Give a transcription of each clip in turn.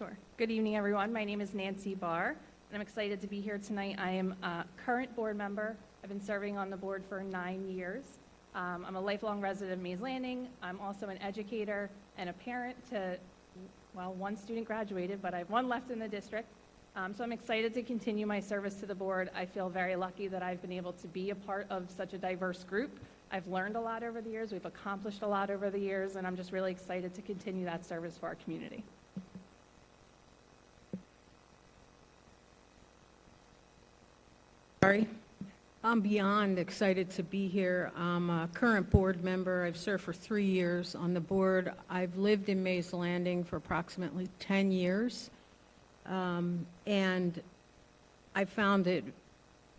Sure. Good evening, everyone. My name is Nancy Barr, and I'm excited to be here tonight. I am a current board member. I've been serving on the board for 9 years. I'm a lifelong resident of Mays Landing. I'm also an educator and a parent to, well, one student graduated, but I have one left in the district. So I'm excited to continue my service to the board. I feel very lucky that I've been able to be a part of such a diverse group. I've learned a lot over the years. We've accomplished a lot over the years, and I'm just really excited to continue that service for our community. I'm beyond excited to be here. I'm a current board member. I've served for 3 years on the board. I've lived in Mays Landing for approximately 10 years. And I found it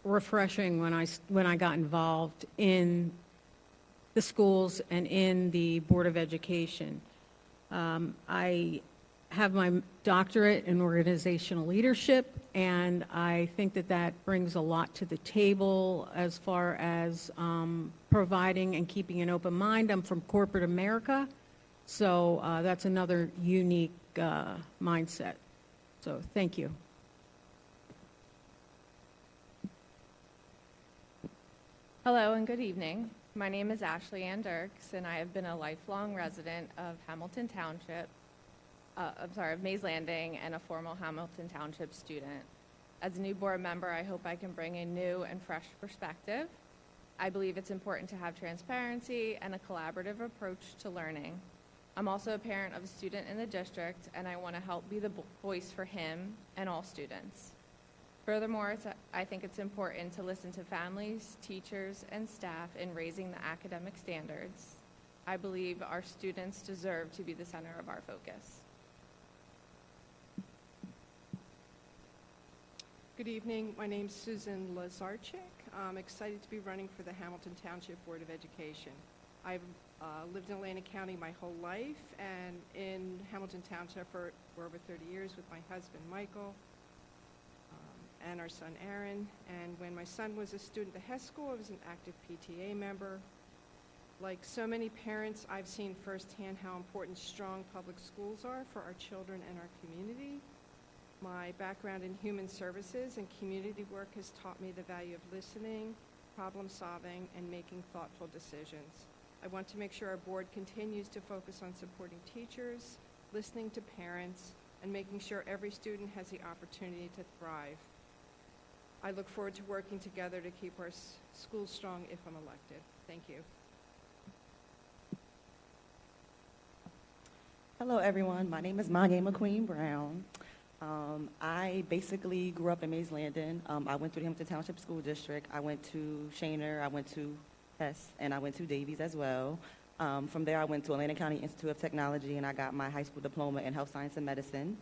refreshing when I got involved in the schools and in the Board of Education. I have my doctorate in organizational leadership, and I think that brings a lot to the table as far as providing and keeping an open mind. I'm from corporate America, so that's another unique mindset. So thank you. Hello and good evening. My name is Ashley Ann Dirks, and I have been a lifelong resident of Hamilton Township, of Mays Landing, and a former Hamilton Township student. As a new board member, I hope I can bring a new and fresh perspective. I believe it's important to have transparency and a collaborative approach to learning. I'm also a parent of a student in the district, and I want to help be the voice for him and all students. Furthermore, I think it's important to listen to families, teachers, and staff in raising the academic standards. I believe our students deserve to be the center of our focus. Good evening. My name's Susan Lazarchik. I'm excited to be running for the Hamilton Township Board of Education. I've lived in Atlantic County my whole life and in Hamilton Township for over 30 years with my husband, Michael, and our son, Aaron. And when my son was a student at the Hess School, I was an active PTA member. Like so many parents, I've seen firsthand how important strong public schools are for our children and our community. My background in human services and community work has taught me the value of listening, problem solving, and making thoughtful decisions. I want to make sure our board continues to focus on supporting teachers, listening to parents, and making sure every student has the opportunity to thrive. I look forward to working together to keep our schools strong if I'm elected. Thank you. Hello, everyone. My name is Manya McQueen Brown. I basically grew up in Mays Landing. I went through the Hamilton Township School District. I went to Shaner, I went to Hess, and I went to Davies as well. From there, I went to Atlantic County Institute of Technology, and I got my high school diploma in health science and medicine.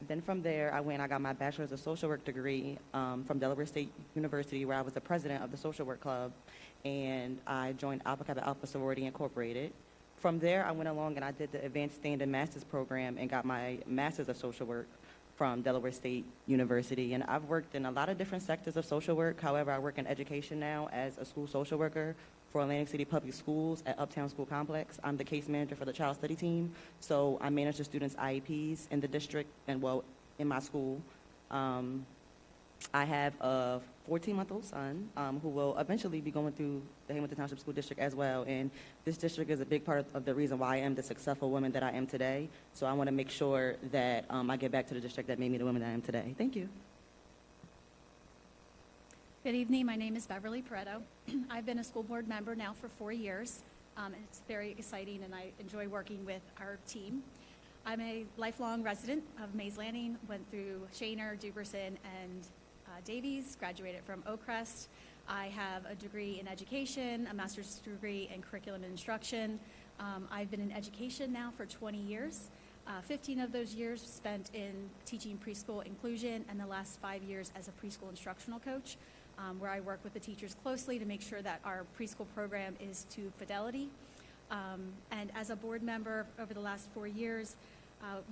Then from there, I got my bachelor's of social work degree from Delaware State University, where I was the president of the social work club, and I joined Alpha Kappa Alpha Sorority Incorporated. From there, I went along and I did the advanced standard master's program and got my master's of social work from Delaware State University. And I've worked in a lot of different sectors of social work. However, I work in education now as a school social worker for Atlantic City Public Schools at Uptown School Complex. I'm the case manager for the child study team. So I manage the students' IEPs in the district and, well, in my school. I have a 14-month-old son who will eventually be going through the Hamilton Township School District as well. And this district is a big part of the reason why I am the successful woman that I am today. So I want to make sure that I get back to the district that made me the woman that I am today. Thank you. Good evening. My name is Beverly Pareto. I've been a school board member now for 4 years. And it's very exciting, and I enjoy working with our team. I'm a lifelong resident of Mays Landing, went through Shaner, Duberson, and Davies, graduated from Oakcrest. I have a degree in education, a master's degree in curriculum and instruction. I've been in education now for 20 years. 15 of those years spent in teaching preschool inclusion, and the last 5 years as a preschool instructional coach, where I work with the teachers closely to make sure that our preschool program is to fidelity. And as a board member over the last 4 years,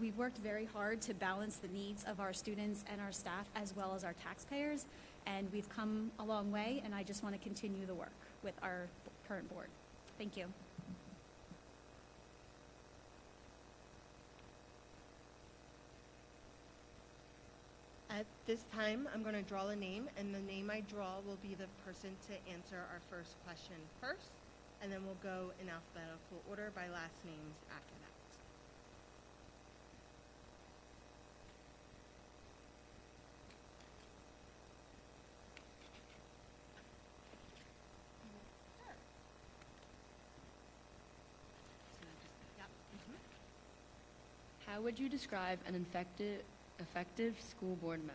we've worked very hard to balance the needs of our students and our staff as well as our taxpayers, and we've come a long way, and I just want to continue the work with our current board. Thank you. At this time, I'm going to draw a name, and the name I draw will be the person to answer our first question first, and then we'll go in alphabetical order by last names after that. How would you describe an effective school board member?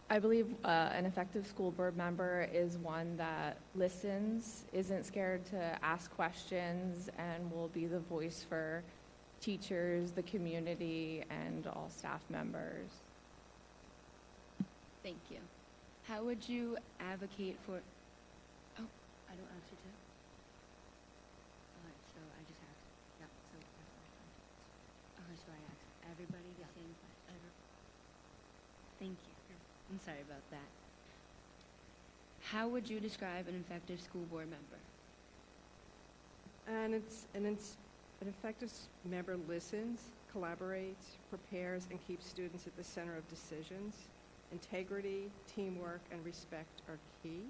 I believe an effective school board member is one that listens, isn't scared to ask questions, and will be the voice for teachers, the community, and all staff members. Thank you. How would you advocate for, oh, I don't actually do. All right, so I just asked, yep, so, okay, so I asked everybody the same question. Thank you. I'm sorry about that. How would you describe an effective school board member? And an effective member listens, collaborates, prepares, and keeps students at the center of decisions. Integrity, teamwork, and respect are key.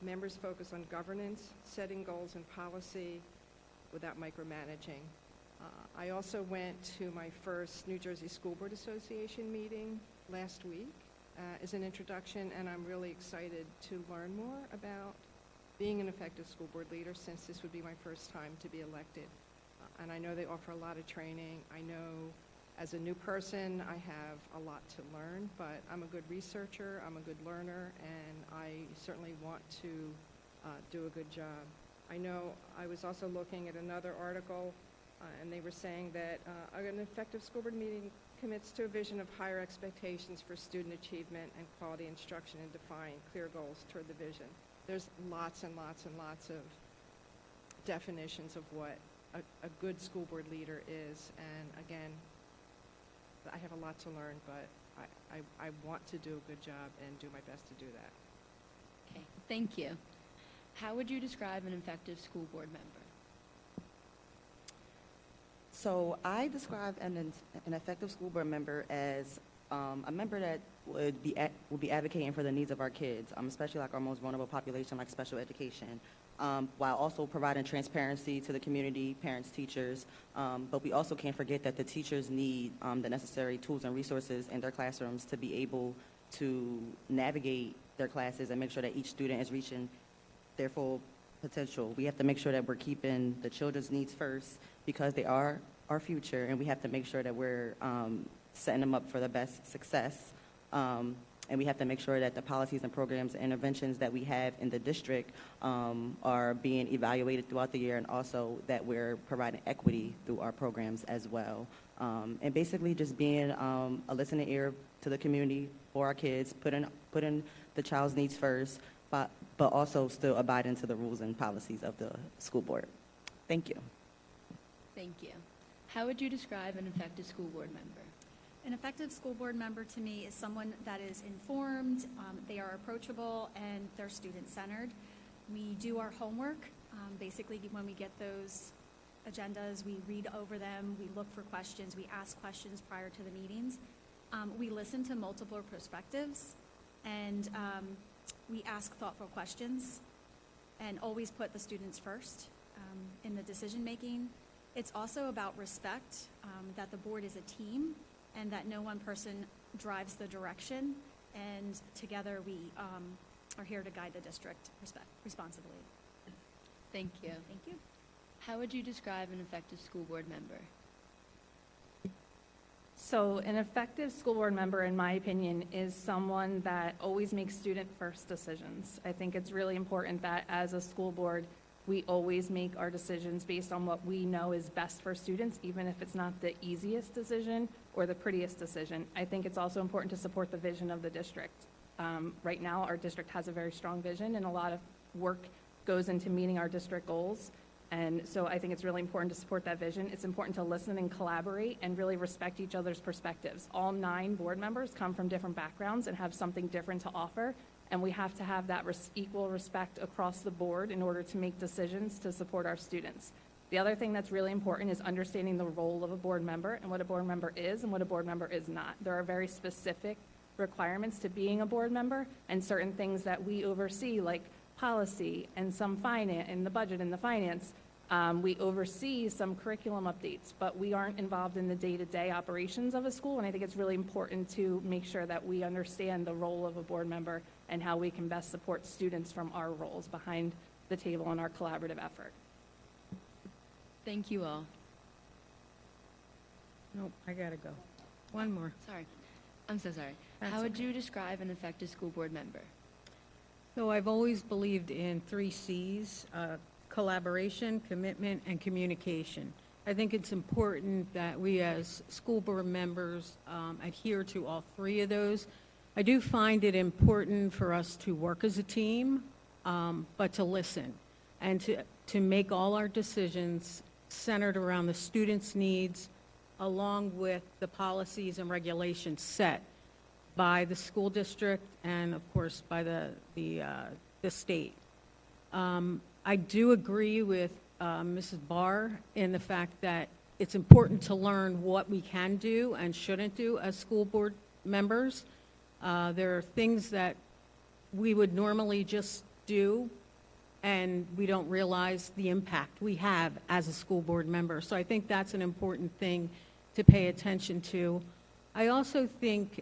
Members focus on governance, setting goals and policy without micromanaging. I also went to my first New Jersey School Board Association meeting last week as an introduction, and I'm really excited to learn more about being an effective school board leader, since this would be my first time to be elected. And I know they offer a lot of training. I know as a new person, I have a lot to learn, but I'm a good researcher, I'm a good learner, and I certainly want to do a good job. I know I was also looking at another article, and they were saying that an effective school board meeting commits to a vision of higher expectations for student achievement and quality instruction, and define clear goals toward the vision. There's lots and lots and lots of definitions of what a good school board leader is, and again, I have a lot to learn, but I want to do a good job and do my best to do that. Okay, thank you. How would you describe an effective school board member? So I describe an effective school board member as a member that would be advocating for the needs of our kids, especially like our most vulnerable population, like special education, while also providing transparency to the community, parents, teachers. But we also can't forget that the teachers need the necessary tools and resources in their classrooms to be able to navigate their classes and make sure that each student is reaching their full potential. We have to make sure that we're keeping the children's needs first, because they are our future, and we have to make sure that we're setting them up for the best success. And we have to make sure that the policies and programs and interventions that we have in the district are being evaluated throughout the year, and also that we're providing equity through our programs as well. And basically just being a listening ear to the community for our kids, putting the child's needs first, but also still abiding to the rules and policies of the school board. Thank you. Thank you. How would you describe an effective school board member? An effective school board member to me is someone that is informed, they are approachable, and they're student-centered. We do our homework. Basically, when we get those agendas, we read over them, we look for questions, we ask questions prior to the meetings. We listen to multiple perspectives, and we ask thoughtful questions, and always put the students first in the decision-making. It's also about respect, that the board is a team, and that no one person drives the direction, and together we are here to guide the district responsibly. Thank you. Thank you. How would you describe an effective school board member? So an effective school board member, in my opinion, is someone that always makes student-first decisions. I think it's really important that as a school board, we always make our decisions based on what we know is best for students, even if it's not the easiest decision or the prettiest decision. I think it's also important to support the vision of the district. Right now, our district has a very strong vision, and a lot of work goes into meeting our district goals. And so I think it's really important to support that vision. It's important to listen and collaborate and really respect each other's perspectives. All 9 board members come from different backgrounds and have something different to offer. and we have to have that equal respect across the board in order to make decisions to support our students. The other thing that's really important is understanding the role of a board member and what a board member is and what a board member is not. There are very specific requirements to being a board member and certain things that we oversee, like policy and some finance, and the budget and the finance. We oversee some curriculum updates, but we aren't involved in the day-to-day operations of a school, and I think it's really important to make sure that we understand the role of a board member and how we can best support students from our roles behind the table in our collaborative effort. Thank you all. Nope, I gotta go. One more. Sorry. I'm so sorry. That's How would okay. you describe an effective school board member? So I've always believed in 3 C's, collaboration, commitment, and communication. I think it's important that we as school board members adhere to all 3 of those. I do find it important for us to work as a team, but to listen and to make all our decisions centered around the students' needs, along with the policies and regulations set by the school district and, of course, by the state. I do agree with Mrs. Barr in the fact that it's important to learn what we can do and shouldn't do as school board members. There are things that we would normally just do, and we don't realize the impact we have as a school board member. So I think that's an important thing to pay attention to. I also think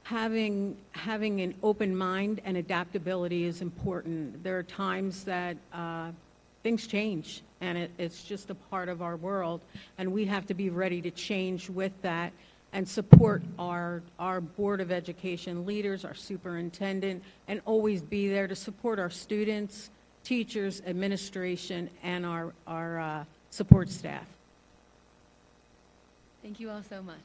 having an open mind and adaptability is important. There are times that things change, and it's just a part of our world, and we have to be ready to change with that and support our Board of Education leaders, our superintendent, and always be there to support our students, teachers, administration, and our support staff. Thank you all so much.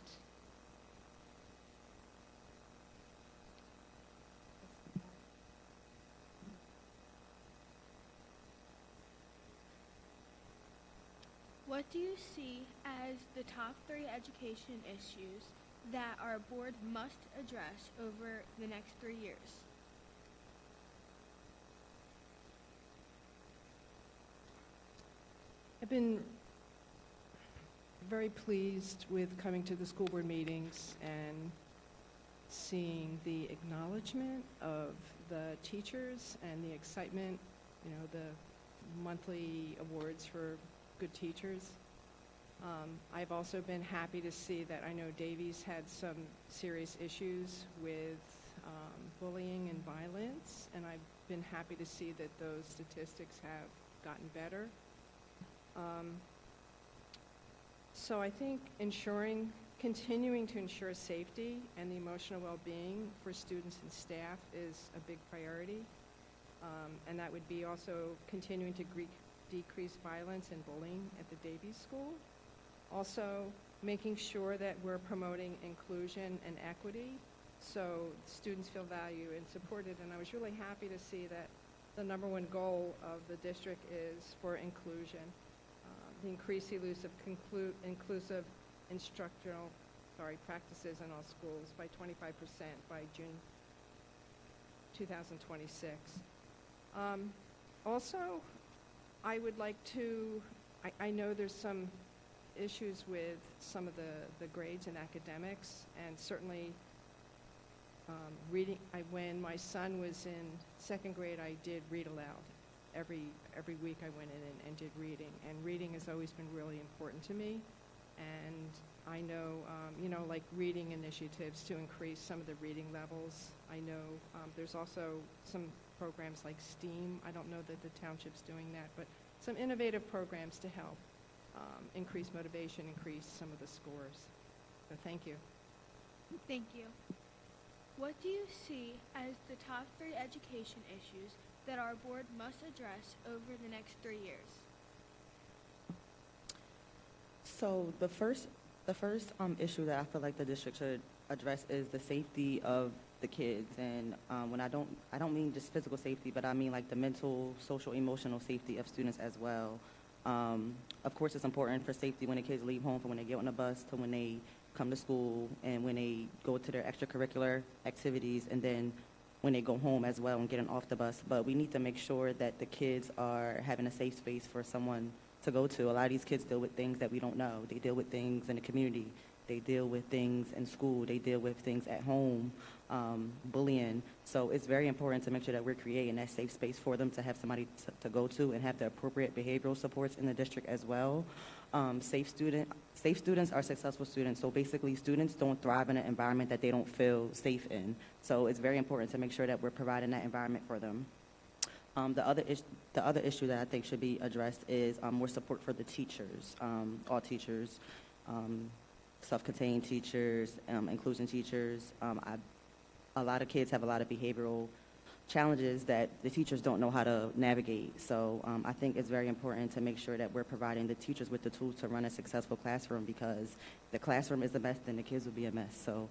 What do you see as the top 3 education issues that our board must address over the next 3 years? I've been very pleased with coming to the school board meetings and seeing the acknowledgement of the teachers and the excitement, the monthly awards for good teachers. I've also been happy to see that I know Davies had some serious issues with bullying and violence, and I've been happy to see that those statistics have gotten better. So I think continuing to ensure safety and the emotional well-being for students and staff is a big priority. And that would be also continuing to decrease violence and bullying at the Davies School. Also, making sure that we're promoting inclusion and equity so students feel valued and supported. And I was really happy to see that the #1 goal of the district is for inclusion. The increased use of inclusive instructional practices in all schools by 25% by June 2026. Also, I would like to, I know there's some issues with some of the grades in academics, and certainly reading. When my son was in 2nd grade, I did read aloud. Every week I went in and did reading, and reading has always been really important to me. And I know, like reading initiatives to increase some of the reading levels. I know there's also some programs like STEAM. I don't know that the township's doing that, but some innovative programs to help increase motivation, increase some of the scores. So thank you. Thank you. What do you see as the top 3 education issues that our board must address over the next 3 years? So the first issue that I feel like the district should address is the safety of the kids. And when I don't mean just physical safety, but I mean like the mental, social, emotional safety of students as well. Of course, it's important for safety when the kids leave home, from when they get on the bus to when they come to school and when they go to their extracurricular activities, and then when they go home as well and getting off the bus. But we need to make sure that the kids are having a safe space for someone to go to. A lot of these kids deal with things that we don't know. They deal with things in the community. They deal with things in school. They deal with things at home, bullying. So it's very important to make sure that we're creating that safe space for them to have somebody to go to and have the appropriate behavioral supports in the district as well. Safe students are successful students. So basically, students don't thrive in an environment that they don't feel safe in. So it's very important to make sure that we're providing that environment for them. The other issue that I think should be addressed is more support for the teachers, all teachers, self-contained teachers, inclusion teachers. A lot of kids have a lot of behavioral challenges that the teachers don't know how to navigate. So I think it's very important to make sure that we're providing the teachers with the tools to run a successful classroom, because if the classroom is a mess, then the kids will be a mess. So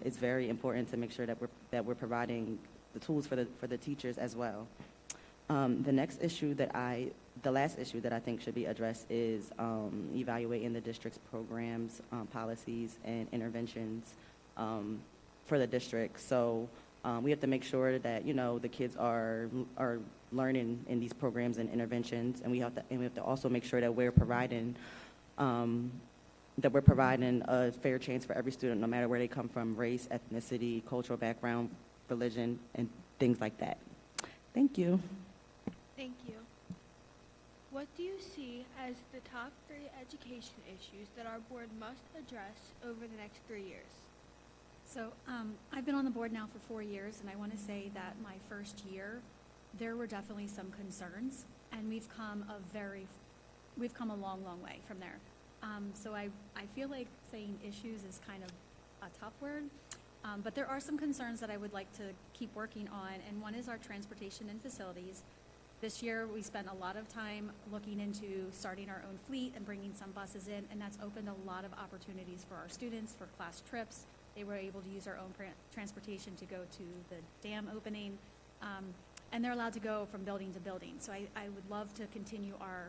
it's very important to make sure that we're providing the tools for the teachers as well. The last issue that I think should be addressed is evaluating the district's programs, policies, and interventions for the district. So we have to make sure that, the kids are learning in these programs and interventions, and we have to also make sure that we're providing a fair chance for every student, no matter where they come from, race, ethnicity, cultural background, religion, and things like that. Thank you. Thank you. What do you see as the top 3 education issues that our board must address over the next 3 years? So I've been on the board now for 4 years, and I want to say that my first year, there were definitely some concerns, and we've come a long, long way from there. So I feel like saying issues is kind of a tough word, but there are some concerns that I would like to keep working on, and one is our transportation and facilities. This year, we spent a lot of time looking into starting our own fleet and bringing some buses in, and that's opened a lot of opportunities for our students for class trips. They were able to use their own transportation to go to the dam opening, and they're allowed to go from building to building. So I would love to continue our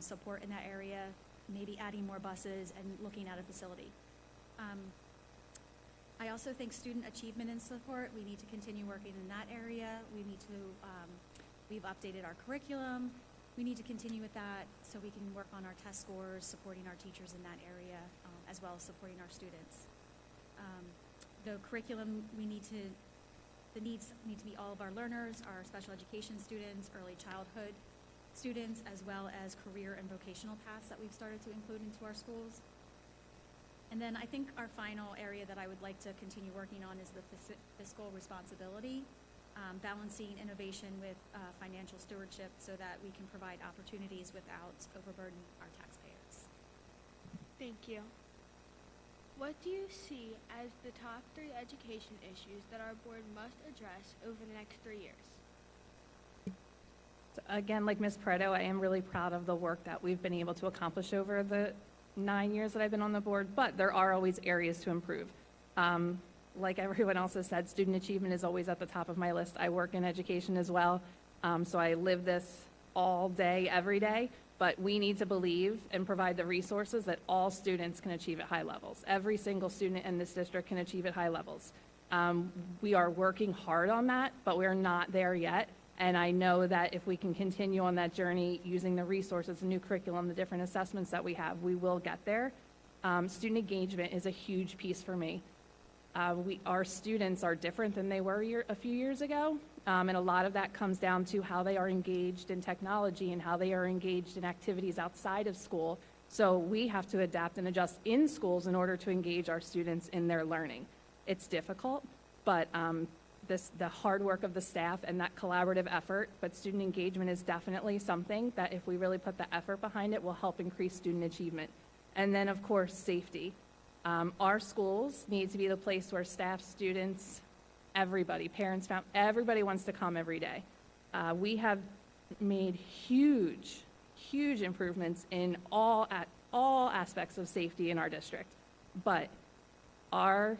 support in that area, maybe adding more buses and looking at a facility. I also think student achievement and support, we need to continue working in that area. We need to, we've updated our curriculum. We need to continue with that so we can work on our test scores, supporting our teachers in that area, as well as supporting our students. The curriculum, the needs need to be all of our learners, our special education students, early childhood students, as well as career and vocational paths that we've started to include into our schools. And then I think our final area that I would like to continue working on is the fiscal responsibility, balancing innovation with financial stewardship so that we can provide opportunities without overburdening our taxpayers. Thank you. What do you see as the top 3 education issues that our board must address over the next 3 years? So again, like Ms. Pareto, I am really proud of the work that we've been able to accomplish over the 9 years that I've been on the board, but there are always areas to improve. Like everyone else has said, student achievement is always at the top of my list. I work in education as well, so I live this all day, every day, but we need to believe and provide the resources that all students can achieve at high levels. Every single student in this district can achieve at high levels. We are working hard on that, but we're not there yet. And I know that if we can continue on that journey using the resources, the new curriculum, the different assessments that we have, we will get there. Student engagement is a huge piece for me. Our students are different than they were a few years ago, and a lot of that comes down to how they are engaged in technology and how they are engaged in activities outside of school. So we have to adapt and adjust in schools in order to engage our students in their learning. It's difficult, but the hard work of the staff and that collaborative effort, but student engagement is definitely something that if we really put the effort behind it will help increase student achievement. And then, of course, safety. Our schools need to be the place where staff, students, everybody, parents, everybody wants to come every day. We have made huge improvements in all aspects of safety in our district, but our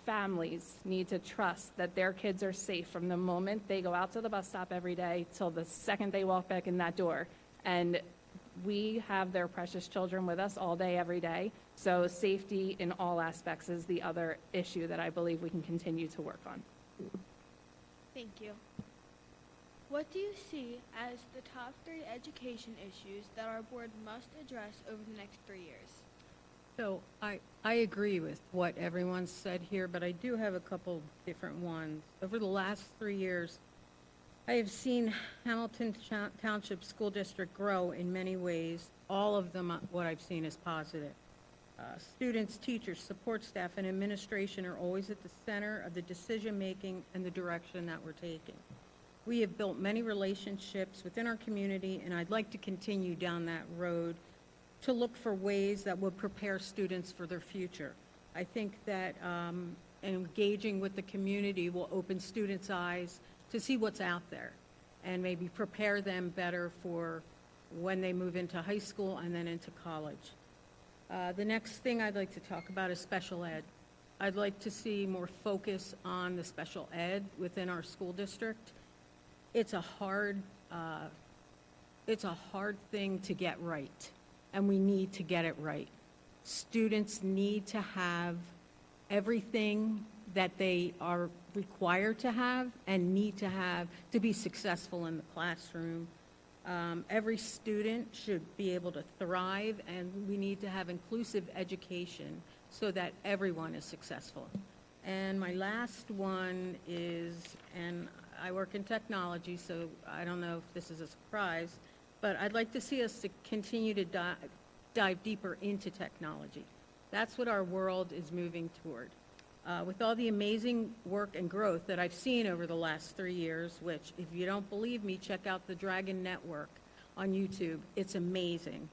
families need to trust that their kids are safe from the moment they go out to the bus stop every day till the second they walk back in that door. And we have their precious children with us all day, every day. So safety in all aspects is the other issue that I believe we can continue to work on. Thank you. What do you see as the top 3 education issues that our board must address over the next 3 years? So I agree with what everyone said here, but I do have a couple different ones. Over the last 3 years, I have seen Hamilton Township School District grow in many ways. All of them, what I've seen is positive. Students, teachers, support staff, and administration are always at the center of the decision-making and the direction that we're taking. We have built many relationships within our community, and I'd like to continue down that road to look for ways that will prepare students for their future. I think that engaging with the community will open students' eyes to see what's out there and maybe prepare them better for when they move into high school and then into college. The next thing I'd like to talk about is special ed. I'd like to see more focus on the special ed within our school district. It's a hard thing to get right, and we need to get it right. Students need to have everything that they are required to have and need to have to be successful in the classroom. Every student should be able to thrive, and we need to have inclusive education so that everyone is successful. And my last one is, and I work in technology, so I don't know if this is a surprise, but I'd like to see us to continue to dive deeper into technology. That's what our world is moving toward. With all the amazing work and growth that I've seen over the last 3 years, which, if you don't believe me, check out the Dragon Network on YouTube. It's amazing.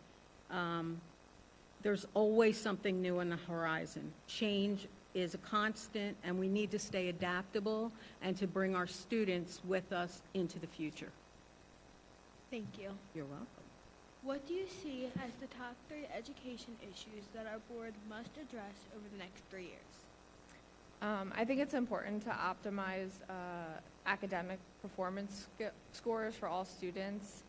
There's always something new on the horizon. Change is a constant, and we need to stay adaptable and to bring our students with us into the future. Thank you. You're welcome. What do you see as the top 3 education issues that our board must address over the next 3 years? I think it's important to optimize academic performance scores for all students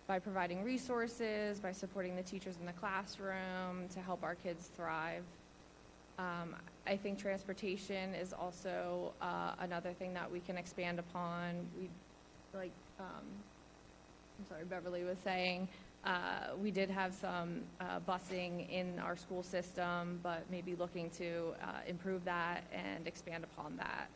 by providing resources, by supporting the teachers in the classroom to help our kids thrive. I think transportation is also another thing that we can expand upon. Beverly was saying, we did have some busing in our school system, but maybe looking to improve that and expand upon that.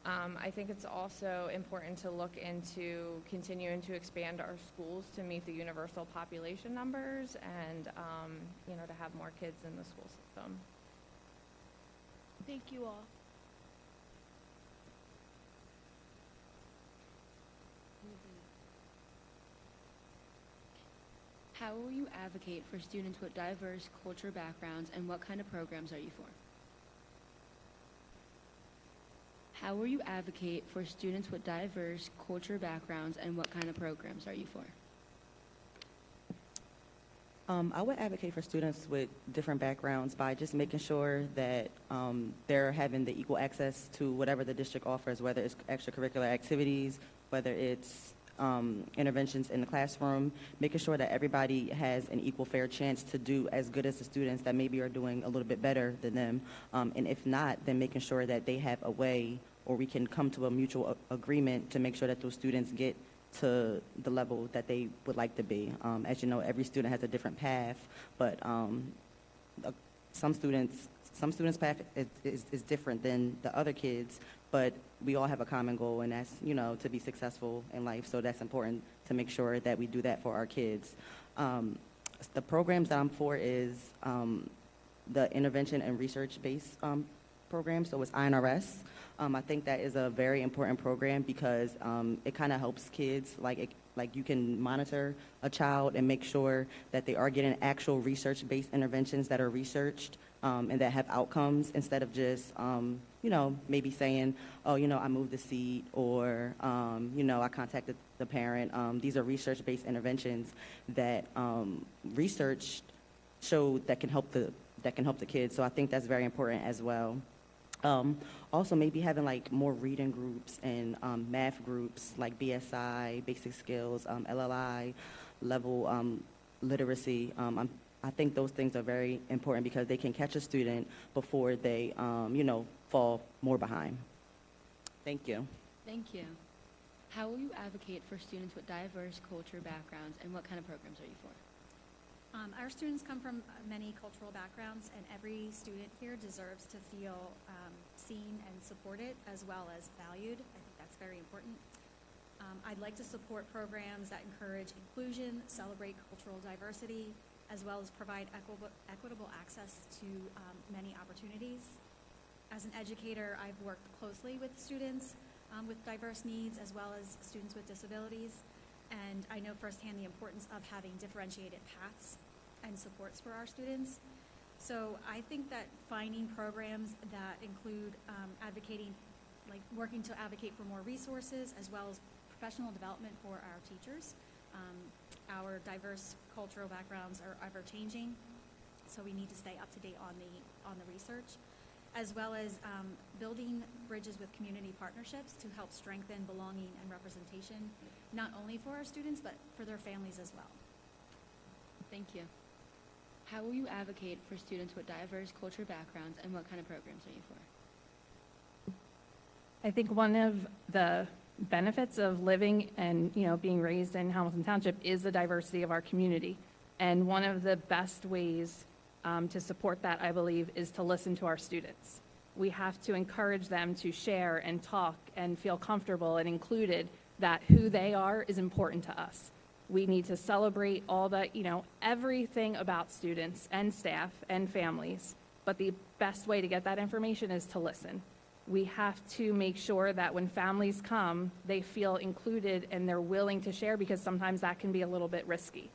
I think it's also important to look into continuing to expand our schools to meet the universal population numbers and, to have more kids in the school system. Thank you all. How will you advocate for students with diverse culture backgrounds, and what kind of programs are you for? How will you advocate for students with diverse culture backgrounds, and what kind of programs are you for? I would advocate for students with different backgrounds by just making sure that they're having the equal access to whatever the district offers, whether it's extracurricular activities, whether it's interventions in the classroom, making sure that everybody has an equal fair chance to do as good as the students that maybe are doing a little bit better than them. And if not, then making sure that they have a way, or we can come to a mutual agreement to make sure that those students get to the level that they would like to be. As you know, every student has a different path, but some students' path is different than the other kids, but we all have a common goal, and that's, to be successful in life. So that's important to make sure that we do that for our kids. The programs that I'm for is the intervention and research-based program, so it's INRS. I think that is a very important program because it kind of helps kids, like you can monitor a child and make sure that they are getting actual research-based interventions that are researched and that have outcomes, instead of just, maybe saying, oh, I moved the seat, or, I contacted the parent. These are research-based interventions that research showed that can help the kids. So I think that's very important as well. Also, maybe having more reading groups and math groups like BSI, basic skills, LLI, level literacy. I think those things are very important because they can catch a student before they, fall more behind. Thank you. Thank you. How will you advocate for students with diverse culture backgrounds, and what kind of programs are you for? Our students come from many cultural backgrounds, and every student here deserves to feel seen and supported, as well as valued. I think that's very important. I'd like to support programs that encourage inclusion, celebrate cultural diversity, as well as provide equitable access to many opportunities. As an educator, I've worked closely with students with diverse needs, as well as students with disabilities. And I know firsthand the importance of having differentiated paths and supports for our students. So I think that finding programs that include advocating, like working to advocate for more resources, as well as professional development for our teachers. Our diverse cultural backgrounds are ever changing, so we need to stay up to date on the research, as well as building bridges with community partnerships to help strengthen belonging and representation, not only for our students, but for their families as well. Thank you. How will you advocate for students with diverse culture backgrounds, and what kind of programs are you for? I think one of the benefits of living and, being raised in Hamilton Township is the diversity of our community. And one of the best ways to support that, I believe, is to listen to our students. We have to encourage them to share and talk and feel comfortable and included, that who they are is important to us. We need to celebrate all the, everything about students and staff and families. But the best way to get that information is to listen. We have to make sure that when families come, they feel included and they're willing to share, because sometimes that can be a little bit risky.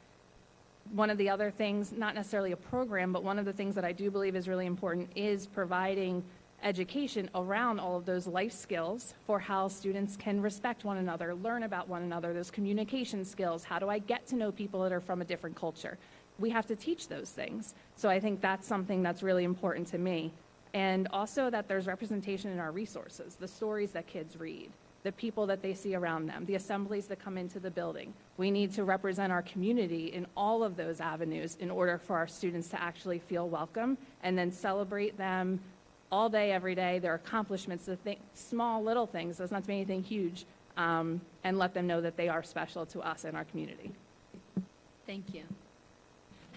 One of the other things, not necessarily a program, but one of the things that I do believe is really important is providing education around all of those life skills for how students can respect one another, learn about one another, those communication skills. How do I get to know people that are from a different culture? We have to teach those things. So I think that's something that's really important to me. And also that there's representation in our resources, the stories that kids read, the people that they see around them, the assemblies that come into the building. We need to represent our community in all of those avenues in order for our students to actually feel welcome, and then celebrate them all day, every day, their accomplishments, the small little things, doesn't have to be anything huge, and let them know that they are special to us and our community. Thank you.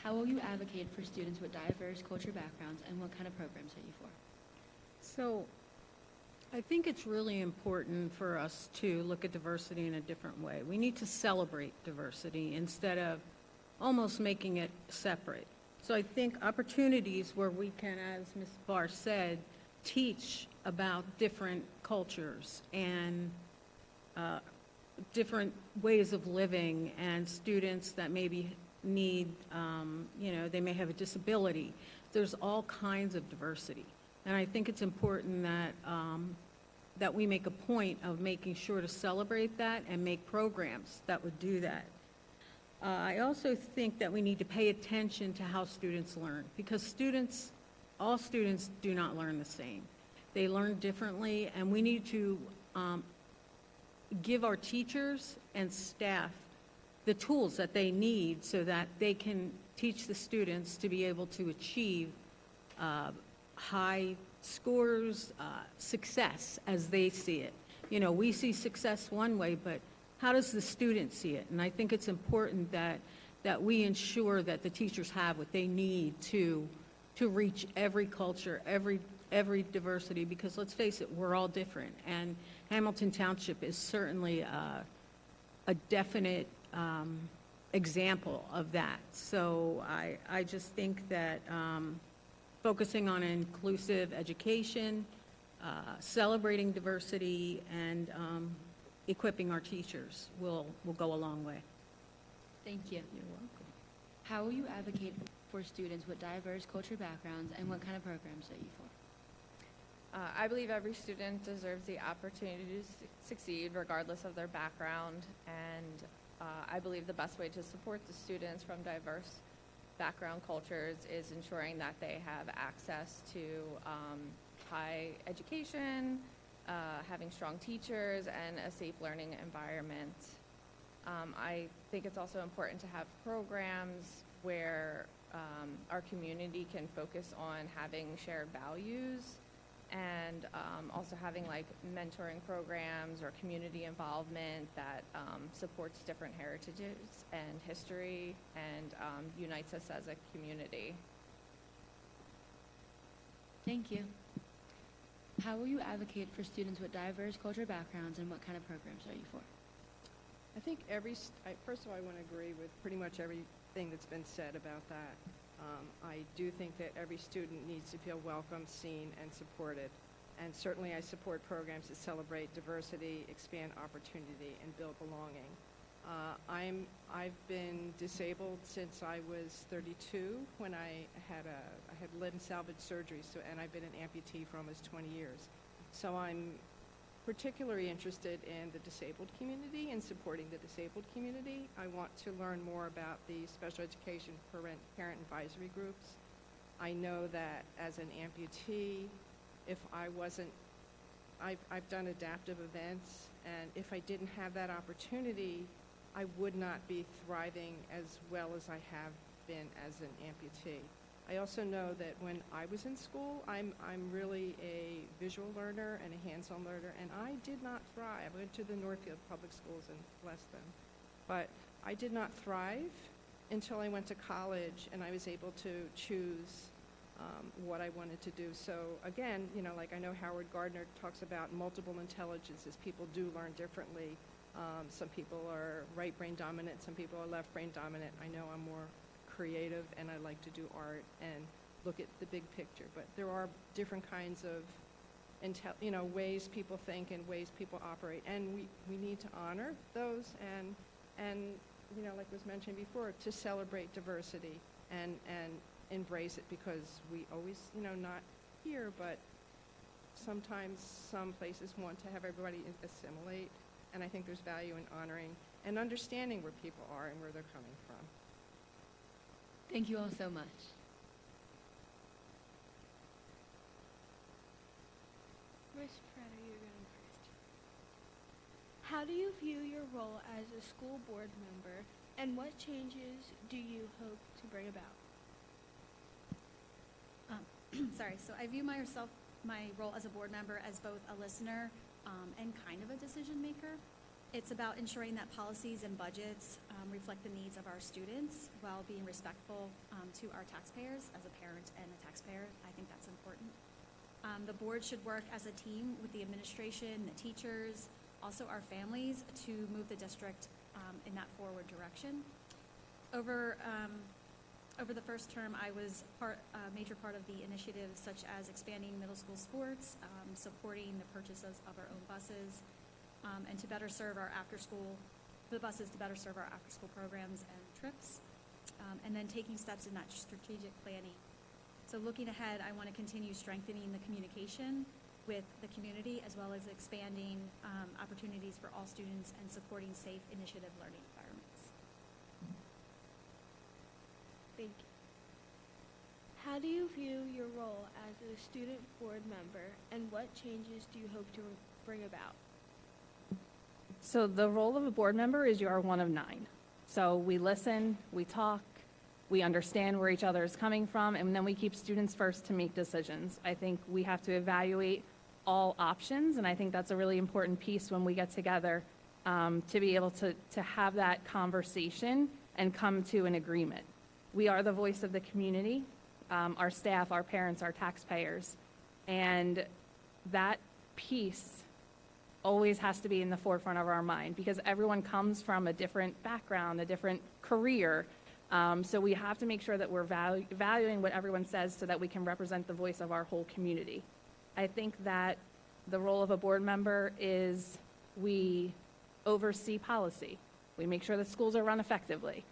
How will you advocate for students with diverse culture backgrounds, and what kind of programs are you for? So I think it's really important for us to look at diversity in a different way. We need to celebrate diversity instead of almost making it separate. So I think opportunities where we can, as Ms. Barr said, teach about different cultures and different ways of living, and students that maybe need, they may have a disability. There's all kinds of diversity. And I think it's important that we make a point of making sure to celebrate that and make programs that would do that. I also think that we need to pay attention to how students learn, because all students do not learn the same. They learn differently, and we need to give our teachers and staff the tools that they need so that they can teach the students to be able to achieve high scores, success as they see it. We see success one way, but how does the student see it? And I think it's important that we ensure that the teachers have what they need to reach every culture, every diversity, because let's face it, we're all different. And Hamilton Township is certainly a definite example of that. So I just think that focusing on inclusive education, celebrating diversity, and equipping our teachers will go a long way. Thank you. You're welcome. How will you advocate for students with diverse culture backgrounds, and what kind of programs are you for? I believe every student deserves the opportunity to succeed regardless of their background, and I believe the best way to support the students from diverse background cultures is ensuring that they have access to high education, having strong teachers, and a safe learning environment. I think it's also important to have programs where our community can focus on having shared values and also having like mentoring programs or community involvement that supports different heritages and history and unites us as a community. Thank you. How will you advocate for students with diverse cultural backgrounds, and what kind of programs are you for? I think first of all, I want to agree with pretty much everything that's been said about that. I do think that every student needs to feel welcome, seen, and supported. And certainly I support programs that celebrate diversity, expand opportunity, and build belonging. I've been disabled since I was 32 when I had limb salvage surgery, and I've been an amputee for almost 20 years. So I'm particularly interested in the disabled community and supporting the disabled community. I want to learn more about the special education parent advisory groups. I know that as an amputee, if I wasn't, I've done adaptive events, and if I didn't have that opportunity, I would not be thriving as well as I have been as an amputee. I also know that when I was in school, I'm really a visual learner and a hands-on learner, and I did not thrive. I went to the Northfield Public Schools and blessed them. But I did not thrive until I went to college and I was able to choose what I wanted to do. So again, you know, like I know Howard Gardner talks about multiple intelligences. People do learn differently. Some people are right brain dominant, some people are left brain dominant. I know I'm more creative and I like to do art and look at the big picture, but there are different kinds of ways people think and ways people operate, and we need to honor those and you know, like was mentioned before, to celebrate diversity and embrace it, because we always, you know, not here, but sometimes some places want to have everybody assimilate, and I think there's value in honoring and understanding where people are and where they're coming from. Thank you all so much. Ms. Prater, you're going first. How do you view your role as a school board member, and what changes do you hope to bring about? Sorry, so I view my role as a board member as both a listener and kind of a decision maker. It's about ensuring that policies and budgets reflect the needs of our students while being respectful to our taxpayers. As a parent and a taxpayer, I think that's important. The board should work as a team with the administration, the teachers, also our families, to move the district in that forward direction. Over the first term, I was a major part of the initiatives such as expanding middle school sports, supporting the purchases of our own buses, and to better serve our after-school programs and trips, and then taking steps in that strategic planning. So looking ahead, I want to continue strengthening the communication with the community, as well as expanding opportunities for all students and supporting safe initiative learning environments. Thank you. How do you view your role as a student board member, and what changes do you hope to bring about? So the role of a board member is you are one of 9. So we listen, we talk, we understand where each other is coming from, and then we keep students first to make decisions. I think we have to evaluate all options, and I think that's a really important piece when we get together to be able to have that conversation and come to an agreement. We are the voice of the community, our staff, our parents, our taxpayers, and that piece always has to be in the forefront of our mind, because everyone comes from a different background, a different career. So we have to make sure that we're valuing what everyone says so that we can represent the voice of our whole community. I think that the role of a board member is we oversee policy. We make sure that schools are run effectively,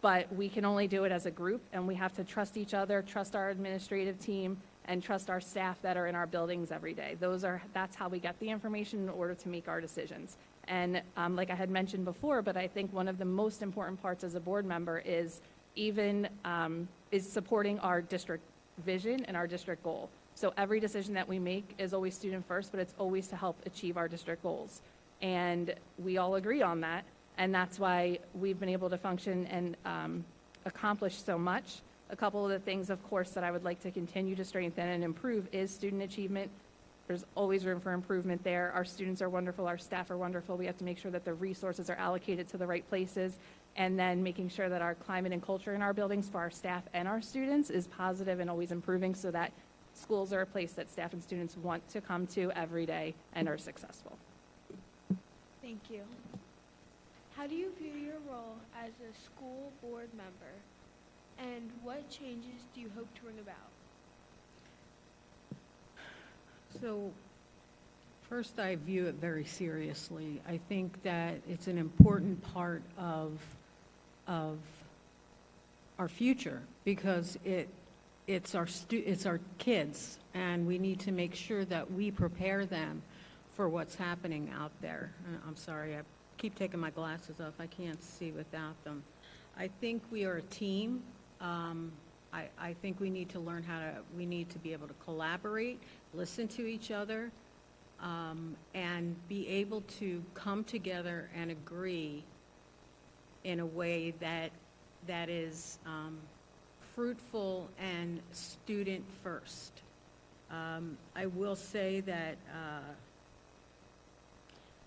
but we can only do it as a group, and we have to trust each other, trust our administrative team, and trust our staff that are in our buildings every day. That's how we get the information in order to make our decisions. And like I had mentioned before, but I think one of the most important parts as a board member is supporting our district vision and our district goal. So every decision that we make is always student first, but it's always to help achieve our district goals. And we all agree on that, and that's why we've been able to function and accomplish so much. A couple of the things, of course, that I would like to continue to strengthen and improve is student achievement. there's always room for improvement there. Our students are wonderful, our staff are wonderful. We have to make sure that the resources are allocated to the right places, and then making sure that our climate and culture in our buildings for our staff and our students is positive and always improving, so that schools are a place that staff and students want to come to every day and are successful. Thank you. How do you view your role as a school board member, and what changes do you hope to bring about? So, first, I view it very seriously. I think that it's an important part of our future, because it's our kids, and we need to make sure that we prepare them for what's happening out there. I'm sorry, I keep taking my glasses off. I can't see without them. I think we are a team. I think we need to learn we need to be able to collaborate, listen to each other, and be able to come together and agree in a way that is fruitful and student first. I will say that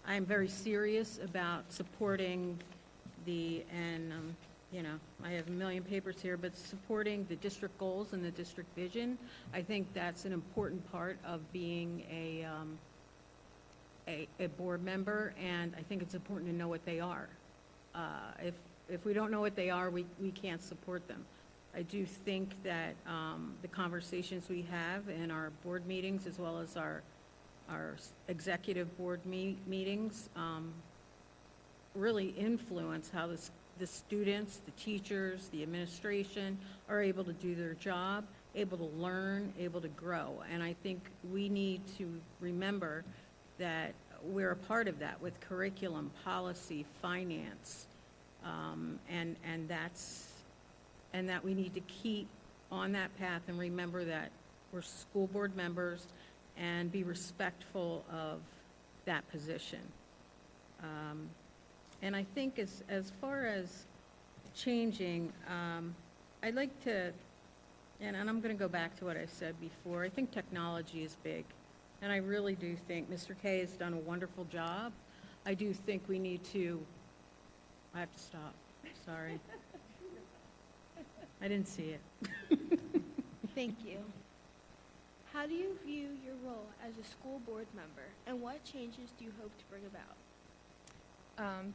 I'm very serious about supporting I have a million papers here, but supporting the district goals and the district vision. I think that's an important part of being a board member, and I think it's important to know what they are. If we don't know what they are, we can't support them. I do think that the conversations we have in our board meetings, as well as our executive board meetings, really influence how the students, the teachers, the administration are able to do their job, able to learn, able to grow. And I think we need to remember that we're a part of that with curriculum, policy, finance, and that we need to keep on that path and remember that we're school board members and be respectful of that position. And I think as far as changing, I'd like to, and I'm going to go back to what I said before, I think technology is big. And I really do think Mr. K has done a wonderful job. I do think we need to, I have to stop, sorry. I didn't see it. Thank you. How do you view your role as a school board member, and what changes do you hope to bring about?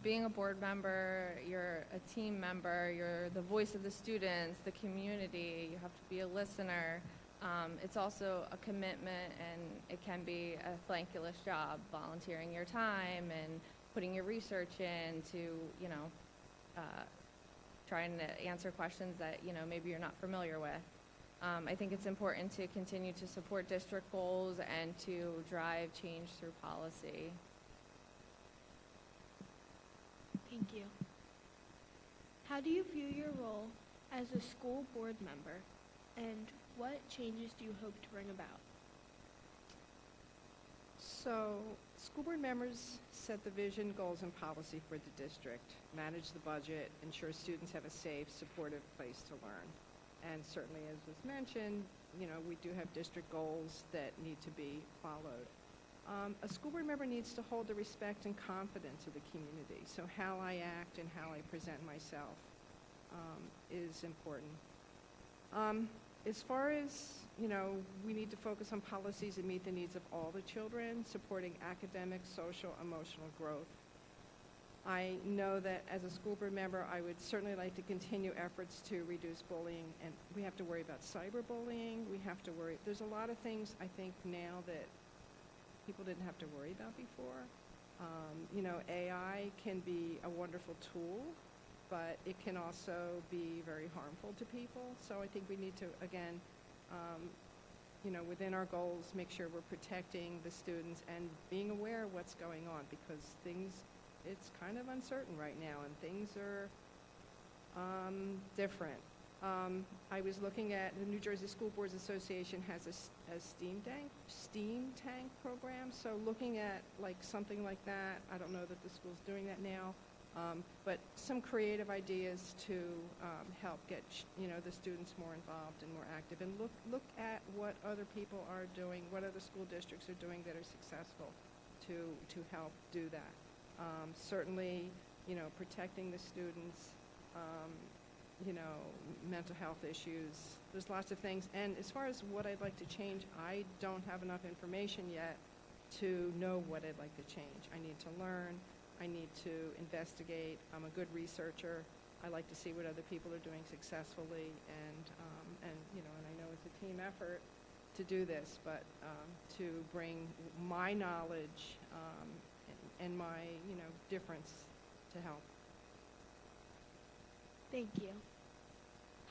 Being a board member, you're a team member, you're the voice of the students, the community, you have to be a listener. It's also a commitment, and it can be a thankless job, volunteering your time and putting your research in to, trying to answer questions that, maybe you're not familiar with. I think it's important to continue to support district goals and to drive change through policy. Thank you. How do you view your role as a school board member, and what changes do you hope to bring about? So, school board members set the vision, goals, and policy for the district, manage the budget, ensure students have a safe, supportive place to learn. And certainly, as was mentioned, we do have district goals that need to be followed. A school board member needs to hold the respect and confidence of the community. So how I act and how I present myself is important. As far as, we need to focus on policies that meet the needs of all the children, supporting academic, social, emotional growth. I know that as a school board member, I would certainly like to continue efforts to reduce bullying, and we have to worry about cyberbullying. We have to worry, there's a lot of things I think now that people didn't have to worry about before. AI can be a wonderful tool, but it can also be very harmful to people. So I think we need to, again, within our goals, make sure we're protecting the students and being aware of what's going on, because it's kind of uncertain right now, and things are different. I was looking at the New Jersey School Boards Association has a steam tank program. So looking at something like that, I don't know that the school's doing that now, But some creative ideas to help get, the students more involved and more active. And look at what other people are doing, what other school districts are doing that are successful to help do that. Certainly, protecting the students, mental health issues. There's lots of things. And as far as what I'd like to change, I don't have enough information yet to know what I'd like to change. I need to learn. I need to investigate. I'm a good researcher. I like to see what other people are doing successfully, and I know it's a team effort to do this, but to bring my knowledge and my difference to help. Thank you.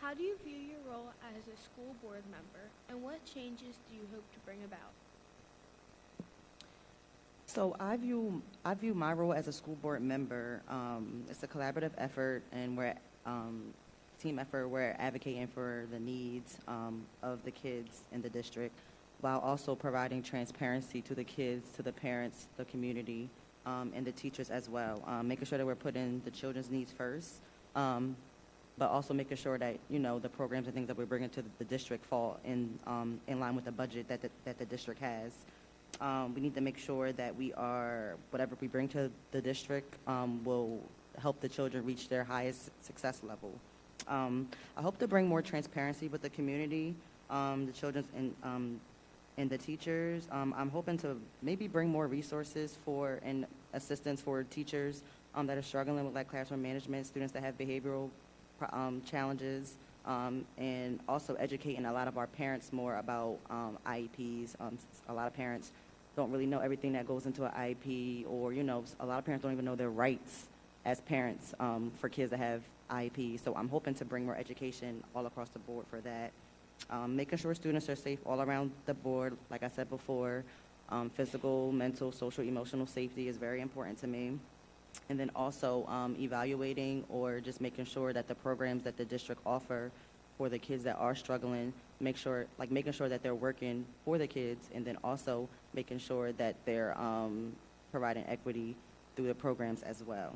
How do you view your role as a school board member, and what changes do you hope to bring about? So I view my role as a school board member. It's a collaborative effort, and we're team effort. We're advocating for the needs of the kids in the district, while also providing transparency to the kids, to the parents, the community, and the teachers as well. Making sure that we're putting the children's needs first, but also making sure that the programs and things that we're bringing to the district fall in line with the budget that the district has. We need to make sure that whatever we bring to the district will help the children reach their highest success level. I hope to bring more transparency with the community, the children and the teachers. I'm hoping to maybe bring more resources and assistance for teachers that are struggling with classroom management, students that have behavioral challenges, and also educating a lot of our parents more about IEPs. A lot of parents don't really know everything that goes into an IEP, or a lot of parents don't even know their rights as parents for kids that have IEPs. So I'm hoping to bring more education all across the board for that. Making sure students are safe all around the board, like I said before. Physical, mental, social, emotional safety is very important to me. And then also evaluating or just making sure that the programs that the district offer for the kids that are struggling, making sure that they're working for the kids, and then also making sure that they're providing equity through the programs as well.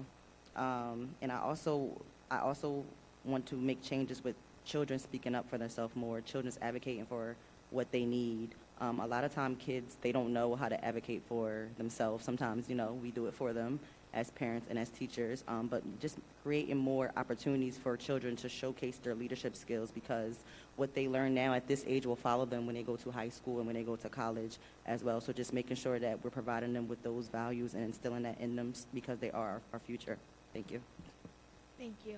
And I also want to make changes with children speaking up for themselves more, children's advocating for what they need. A lot of time kids, they don't know how to advocate for themselves. Sometimes, we do it for them as parents and as teachers, but just creating more opportunities for children to showcase their leadership skills, because what they learn now at this age will follow them when they go to high school and when they go to college as well. So just making sure that we're providing them with those values and instilling that in them, because they are our future. Thank you. Thank you.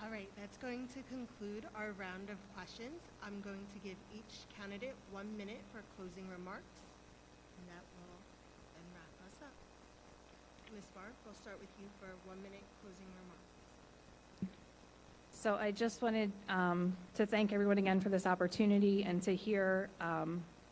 All right, that's going to conclude our round of questions. I'm going to give each candidate 1 minute for closing remarks, and that will then wrap us up. Ms. Barr, we'll start with you for 1 minute closing remarks. So I just wanted to thank everyone again for this opportunity, and to hear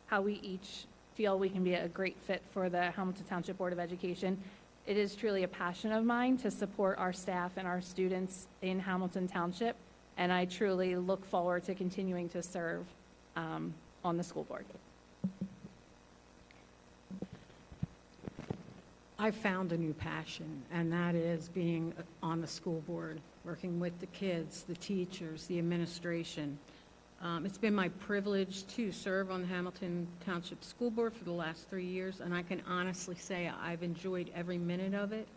how we each feel we can be a great fit for the Hamilton Township Board of Education. It is truly a passion of mine to support our staff and our students in Hamilton Township, and I truly look forward to continuing to serve on the school board. I found a new passion, and that is being on the school board, working with the kids, the teachers, the administration. It's been my privilege to serve on the Hamilton Township School Board for the last 3 years, and I can honestly say I've enjoyed every minute of it,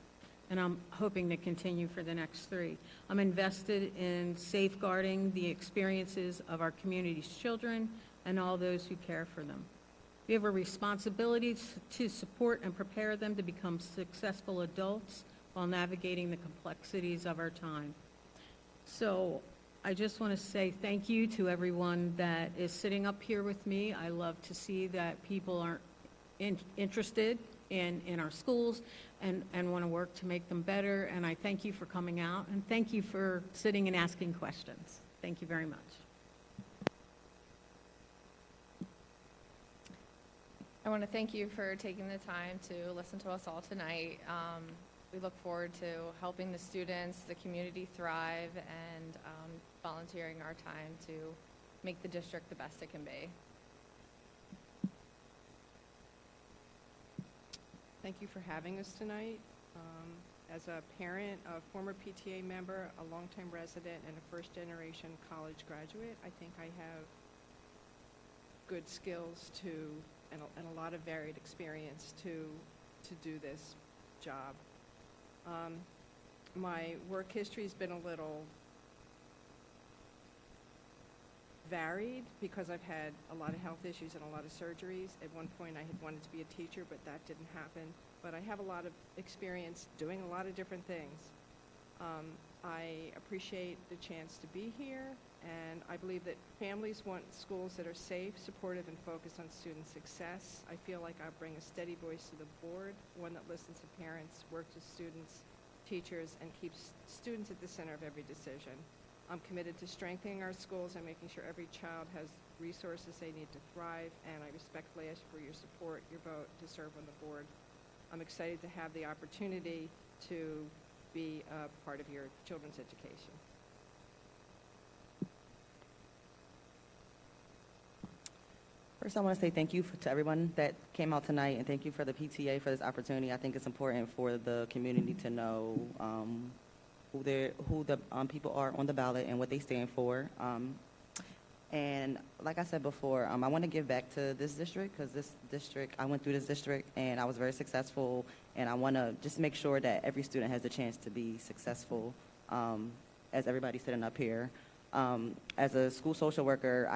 and I'm hoping to continue for the next 3. I'm invested in safeguarding the experiences of our community's children and all those who care for them. We have a responsibility to support and prepare them to become successful adults while navigating the complexities of our time. So I just want to say thank you to everyone that is sitting up here with me. I love to see that people are interested in our schools and want to work to make them better. And I thank you for coming out, and thank you for sitting and asking questions. Thank you very much. I want to thank you for taking the time to listen to us all tonight. We look forward to helping the students, the community thrive, and volunteering our time to make the district the best it can be. Thank you for having us tonight. As a parent, a former PTA member, a longtime resident, and a first-generation college graduate, I think I have good skills and a lot of varied experience to do this job. My work history's been a little varied because I've had a lot of health issues and a lot of surgeries. At one point, I had wanted to be a teacher, but that didn't happen. But I have a lot of experience doing a lot of different things. I appreciate the chance to be here, and I believe that families want schools that are safe, supportive, and focused on student success. I feel like I bring a steady voice to the board, one that listens to parents, works with students, teachers, and keeps students at the center of every decision. I'm committed to strengthening our schools and making sure every child has resources they need to thrive, and I respectfully ask for your support, your vote to serve on the board. I'm excited to have the opportunity to be a part of your children's education. First, I want to say thank you to everyone that came out tonight, and thank you for the PTA for this opportunity. I think it's important for the community to know who the people are on the ballot and what they stand for. And like I said before, I want to give back to this district because this district, I went through this district and I was very successful, and I want to just make sure that every student has a chance to be successful, as everybody's sitting up here. As a school social worker,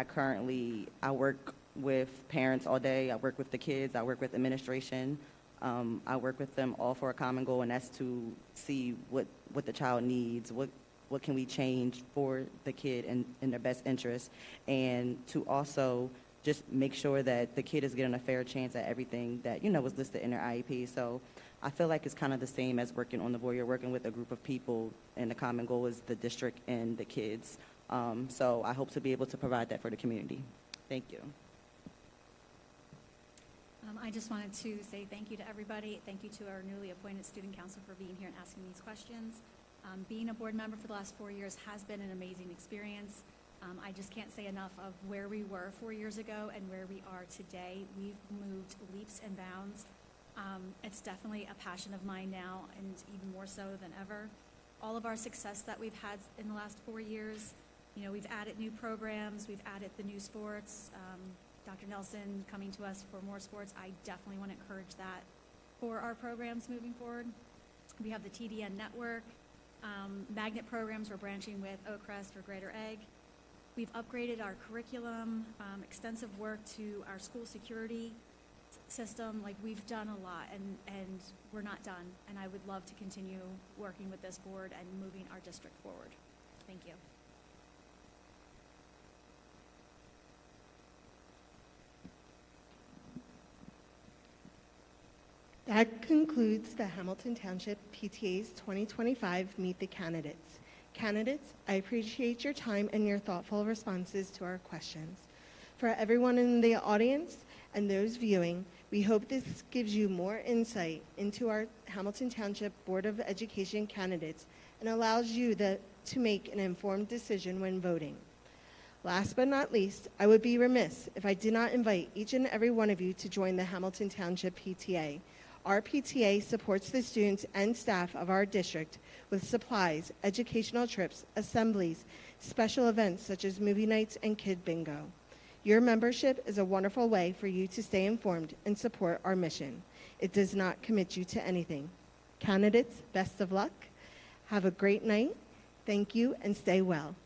I work with parents all day. I work with the kids. I work with administration. I work with them all for a common goal, and that's to see what the child needs, what can we change for the kid in their best interest, and to also just make sure that the kid is getting a fair chance at everything that, was listed in their IEP. So I feel like it's kind of the same as working on the board. You're working with a group of people, and the common goal is the district and the kids. So I hope to be able to provide that for the community. Thank you. I just wanted to say thank you to everybody. Thank you to our newly appointed student council for being here and asking these questions. Being a board member for the last 4 years has been an amazing experience. I just can't say enough of where we were 4 years ago and where we are today. We've moved leaps and bounds. It's definitely a passion of mine now, and even more so than ever. All of our success that we've had in the last 4 years, we've added new programs, we've added the new sports. Dr. Nelson coming to us for more sports. I definitely want to encourage that for our programs moving forward. We have the TDN network, magnet programs we're branching with Oakcrest or Greater Egg. We've upgraded our curriculum, extensive work to our school security system. Like, we've done a lot, and we're not done. And I would love to continue working with this board and moving our district forward. Thank you. That concludes the Hamilton Township PTA's 2025 Meet the Candidates. Candidates, I appreciate your time and your thoughtful responses to our questions. For everyone in the audience and those viewing, we hope this gives you more insight into our Hamilton Township Board of Education candidates and allows you to make an informed decision when voting. Last but not least, I would be remiss if I did not invite each and every one of you to join the Hamilton Township PTA. Our PTA supports the students and staff of our district with supplies, educational trips, assemblies, special events such as movie nights and kid bingo. Your membership is a wonderful way for you to stay informed and support our mission. It does not commit you to anything. Candidates, best of luck. Have a great night. Thank you, and stay well.